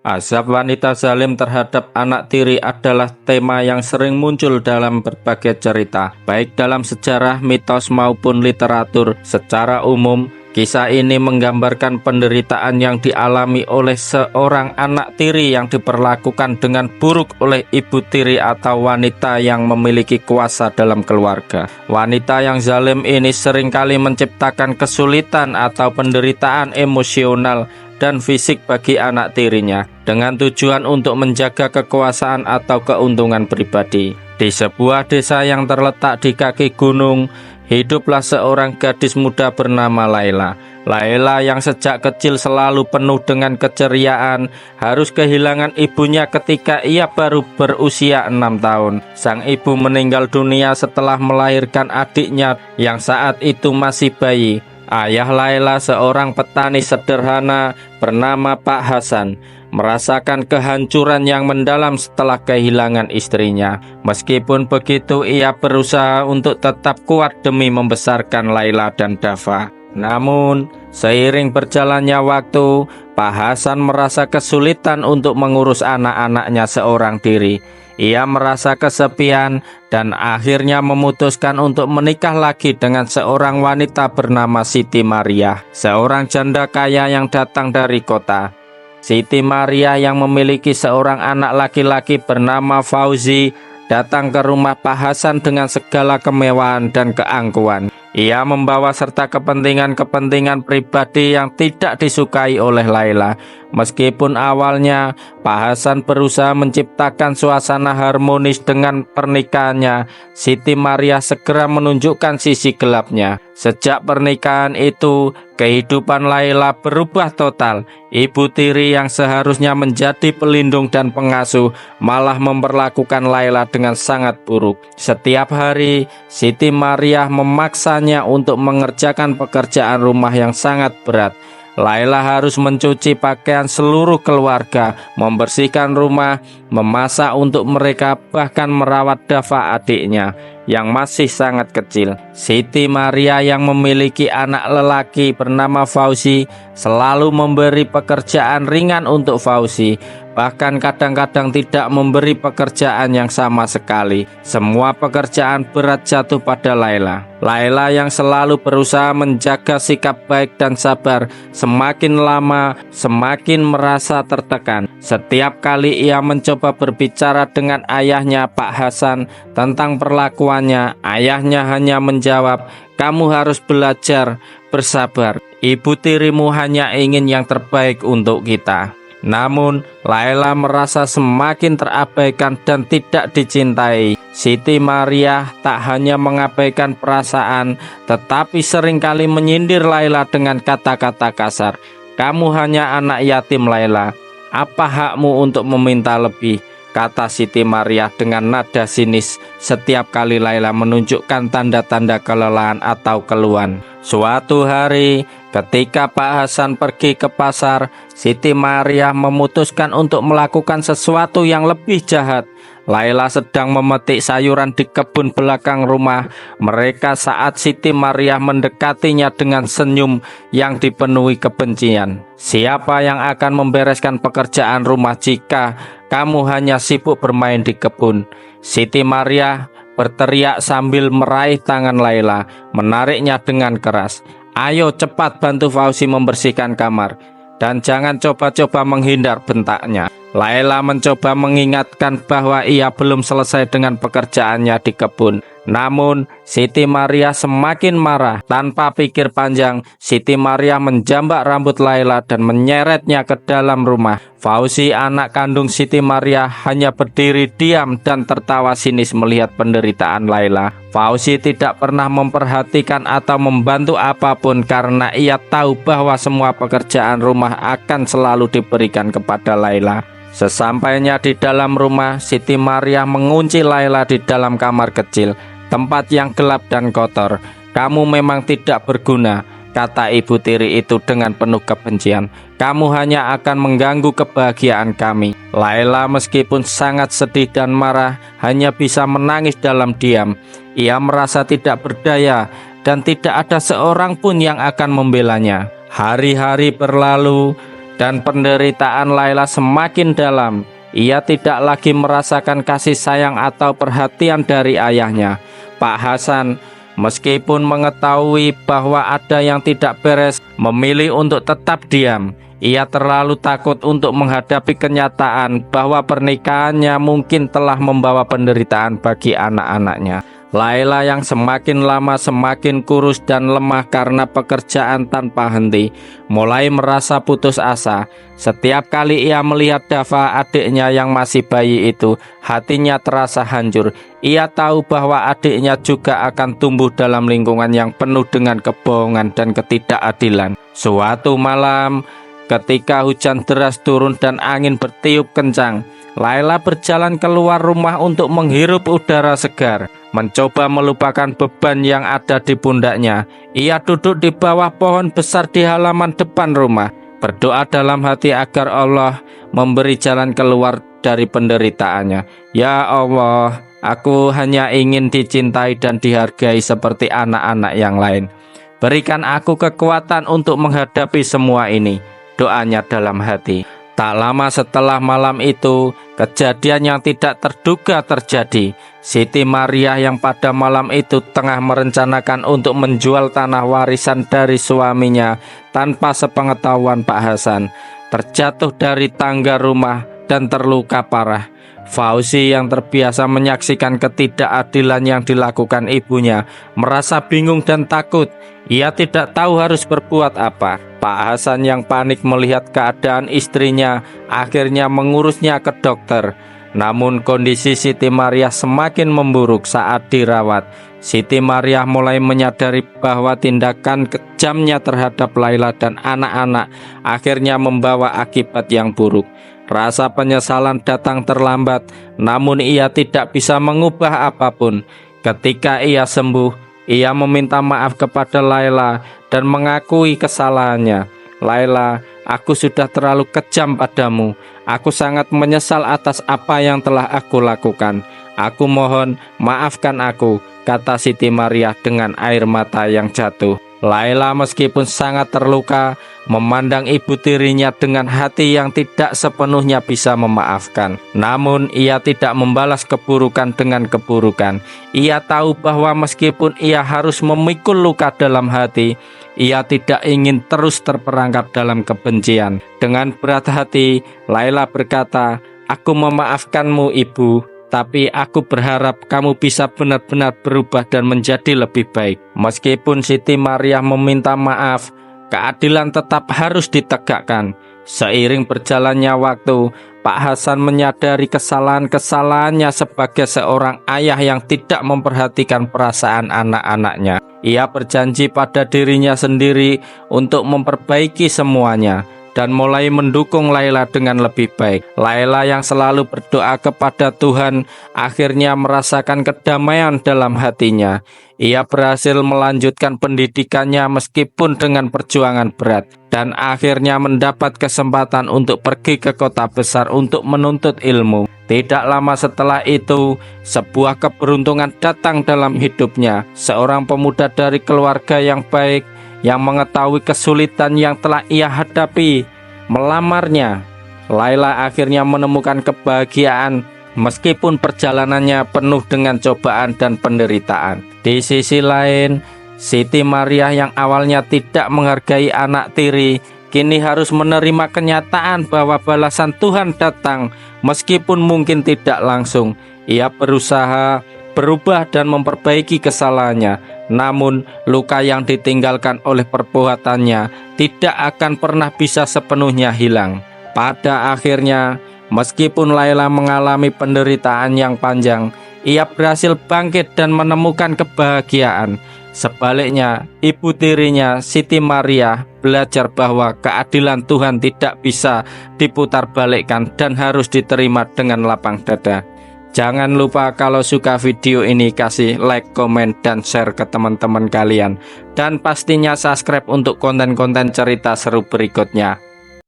Azab wanita zalim terhadap anak tiri adalah tema yang sering muncul dalam berbagai cerita, baik dalam sejarah, mitos maupun literatur. Secara umum, kisah ini menggambarkan penderitaan yang dialami oleh seorang anak tiri yang diperlakukan dengan buruk oleh ibu tiri atau wanita yang memiliki kuasa dalam keluarga. Wanita yang zalim ini seringkali menciptakan kesulitan atau penderitaan emosional dan fisik bagi anak tirinya dengan tujuan untuk menjaga kekuasaan atau keuntungan pribadi. Di sebuah desa yang terletak di kaki gunung, hiduplah seorang gadis muda bernama Laila. Laila yang sejak kecil selalu penuh dengan keceriaan, harus kehilangan ibunya ketika ia baru berusia 6 tahun. Sang ibu meninggal dunia setelah melahirkan adiknya yang saat itu masih bayi. Ayah Laila, seorang petani sederhana bernama Pak Hasan, merasakan kehancuran yang mendalam setelah kehilangan istrinya. Meskipun begitu, ia berusaha untuk tetap kuat demi membesarkan Laila dan Dava. Namun, seiring berjalannya waktu, Pak Hasan merasa kesulitan untuk mengurus anak-anaknya seorang diri. Ia merasa kesepian dan akhirnya memutuskan untuk menikah lagi dengan seorang wanita bernama Siti Maria, seorang janda kaya yang datang dari kota. Siti Maria yang memiliki seorang anak laki-laki bernama Fauzi datang ke rumah Pak Hasan dengan segala kemewahan dan keangkuhan. Ia membawa serta kepentingan-kepentingan pribadi yang tidak disukai oleh Laila. Meskipun awalnya Pak Hasan berusaha menciptakan suasana harmonis dengan pernikahannya, Siti Maria segera menunjukkan sisi gelapnya. Sejak pernikahan itu, kehidupan Laila berubah total. Ibu tiri yang seharusnya menjadi pelindung dan pengasuh malah memperlakukan Laila dengan sangat buruk. Setiap hari, Siti Maria memaksanya untuk mengerjakan pekerjaan rumah yang sangat berat. Laila harus mencuci pakaian seluruh keluarga, membersihkan rumah, memasak untuk mereka, bahkan merawat Dava adiknya yang masih sangat kecil. Siti Maria yang memiliki anak lelaki bernama Fauzi selalu memberi pekerjaan ringan untuk Fauzi, bahkan kadang-kadang tidak memberi pekerjaan yang sama sekali. Semua pekerjaan berat jatuh pada Laila. Laila yang selalu berusaha menjaga sikap baik dan sabar, semakin lama semakin merasa tertekan. Setiap kali ia mencoba berbicara dengan ayahnya Pak Hasan tentang perlakuannya, ayahnya hanya menjawab, "Kamu harus belajar bersabar. Ibu tirimu hanya ingin yang terbaik untuk kita." Namun, Laila merasa semakin terabaikan dan tidak dicintai. Siti Maria tak hanya mengabaikan perasaan, tetapi seringkali menyindir Laila dengan kata-kata kasar. "Kamu hanya anak yatim, Laila. Apa hakmu untuk meminta lebih?" kata Siti Maria dengan nada sinis setiap kali Laila menunjukkan tanda-tanda kelelahan atau keluhan. Suatu hari, ketika Pak Hasan pergi ke pasar, Siti Maria memutuskan untuk melakukan sesuatu yang lebih jahat. Laila sedang memetik sayuran di kebun belakang rumah mereka saat Siti Maria mendekatinya dengan senyum yang dipenuhi kebencian. "Siapa yang akan membereskan pekerjaan rumah jika kamu hanya sibuk bermain di kebun?" Siti Maria berteriak sambil meraih tangan Laila, menariknya dengan keras. "Ayo cepat bantu Fauzi membersihkan kamar. Dan jangan coba-coba menghindar," bentaknya. Laila mencoba mengingatkan bahwa ia belum selesai dengan pekerjaannya di kebun. Namun, Siti Maria semakin marah. Tanpa pikir panjang, Siti Maria menjambak rambut Laila dan menyeretnya ke dalam rumah. Fauzi, anak kandung Siti Maria, hanya berdiri diam dan tertawa sinis melihat penderitaan Laila. Fauzi tidak pernah memperhatikan atau membantu apapun karena ia tahu bahwa semua pekerjaan rumah akan selalu diberikan kepada Laila. Sesampainya di dalam rumah, Siti Maria mengunci Laila di dalam kamar kecil, tempat yang gelap dan kotor. "Kamu memang tidak berguna," kata ibu tiri itu dengan penuh kebencian. "Kamu hanya akan mengganggu kebahagiaan kami." Laila meskipun sangat sedih dan marah, hanya bisa menangis dalam diam. Ia merasa tidak berdaya dan tidak ada seorang pun yang akan membelanya. Hari-hari berlalu dan penderitaan Laila semakin dalam. Ia tidak lagi merasakan kasih sayang atau perhatian dari ayahnya. Pak Hasan, meskipun mengetahui bahwa ada yang tidak beres, memilih untuk tetap diam. Ia terlalu takut untuk menghadapi kenyataan bahwa pernikahannya mungkin telah membawa penderitaan bagi anak-anaknya. Laila yang semakin lama semakin kurus dan lemah karena pekerjaan tanpa henti, mulai merasa putus asa. Setiap kali ia melihat Dava, adiknya yang masih bayi itu, hatinya terasa hancur. Ia tahu bahwa adiknya juga akan tumbuh dalam lingkungan yang penuh dengan kebohongan dan ketidakadilan. Suatu malam, ketika hujan deras turun dan angin bertiup kencang, Laila berjalan keluar rumah untuk menghirup udara segar, mencoba melupakan beban yang ada di pundaknya. Ia duduk di bawah pohon besar di halaman depan rumah, berdoa dalam hati agar Allah memberi jalan keluar dari penderitaannya. Ya Allah, aku hanya ingin dicintai dan dihargai seperti anak-anak yang lain. Berikan aku kekuatan untuk menghadapi semua ini, doanya dalam hati. Tak lama setelah malam itu, kejadian yang tidak terduga terjadi. Siti Maria yang pada malam itu tengah merencanakan untuk menjual tanah warisan dari suaminya tanpa sepengetahuan Pak Hasan, terjatuh dari tangga rumah dan terluka parah. Fauzi yang terbiasa menyaksikan ketidakadilan yang dilakukan ibunya merasa bingung dan takut. Ia tidak tahu harus berbuat apa. Pak Hasan yang panik melihat keadaan istrinya akhirnya mengurusnya ke dokter. Namun kondisi Siti Maria semakin memburuk saat dirawat. Siti Maria mulai menyadari bahwa tindakan kejamnya terhadap Laila dan anak-anak akhirnya membawa akibat yang buruk. Rasa penyesalan datang terlambat, namun ia tidak bisa mengubah apapun. Ketika ia sembuh, ia meminta maaf kepada Laila dan mengakui kesalahannya. Laila, aku sudah terlalu kejam padamu. Aku sangat menyesal atas apa yang telah aku lakukan. Aku mohon, maafkan aku, kata Siti Maria dengan air mata yang jatuh. Laila meskipun sangat terluka, memandang ibu tirinya dengan hati yang tidak sepenuhnya bisa memaafkan. Namun ia tidak membalas keburukan dengan keburukan. Ia tahu bahwa meskipun ia harus memikul luka dalam hati, ia tidak ingin terus terperangkap dalam kebencian. Dengan berat hati, Laila berkata, "Aku memaafkanmu, Ibu. Tapi aku berharap kamu bisa benar-benar berubah dan menjadi lebih baik." Meskipun Siti Maria meminta maaf, keadilan tetap harus ditegakkan. Seiring berjalannya waktu, Pak Hasan menyadari kesalahan-kesalahannya sebagai seorang ayah yang tidak memperhatikan perasaan anak-anaknya. Ia berjanji pada dirinya sendiri untuk memperbaiki semuanya dan mulai mendukung Laila dengan lebih baik. Laila yang selalu berdoa kepada Tuhan akhirnya merasakan kedamaian dalam hatinya. Ia berhasil melanjutkan pendidikannya meskipun dengan perjuangan berat, dan akhirnya mendapat kesempatan untuk pergi ke kota besar untuk menuntut ilmu. Tidak lama setelah itu, sebuah keberuntungan datang dalam hidupnya. Seorang pemuda dari keluarga yang baik yang mengetahui kesulitan yang telah ia hadapi melamarnya. Laila akhirnya menemukan kebahagiaan meskipun perjalanannya penuh dengan cobaan dan penderitaan. Di sisi lain, Siti Maria yang awalnya tidak menghargai anak tiri, kini harus menerima kenyataan bahwa balasan Tuhan datang meskipun mungkin tidak langsung. Ia berusaha berubah dan memperbaiki kesalahannya, namun luka yang ditinggalkan oleh perbuatannya tidak akan pernah bisa sepenuhnya hilang. Pada akhirnya, meskipun Laila mengalami penderitaan yang panjang, ia berhasil bangkit dan menemukan kebahagiaan. Sebaliknya, ibu tirinya Siti Maria belajar bahwa keadilan Tuhan tidak bisa diputarbalikkan dan harus diterima dengan lapang dada. Jangan lupa kalau suka video ini kasih like, komen, dan share ke teman-teman kalian. Dan pastinya subscribe untuk konten-konten cerita seru berikutnya.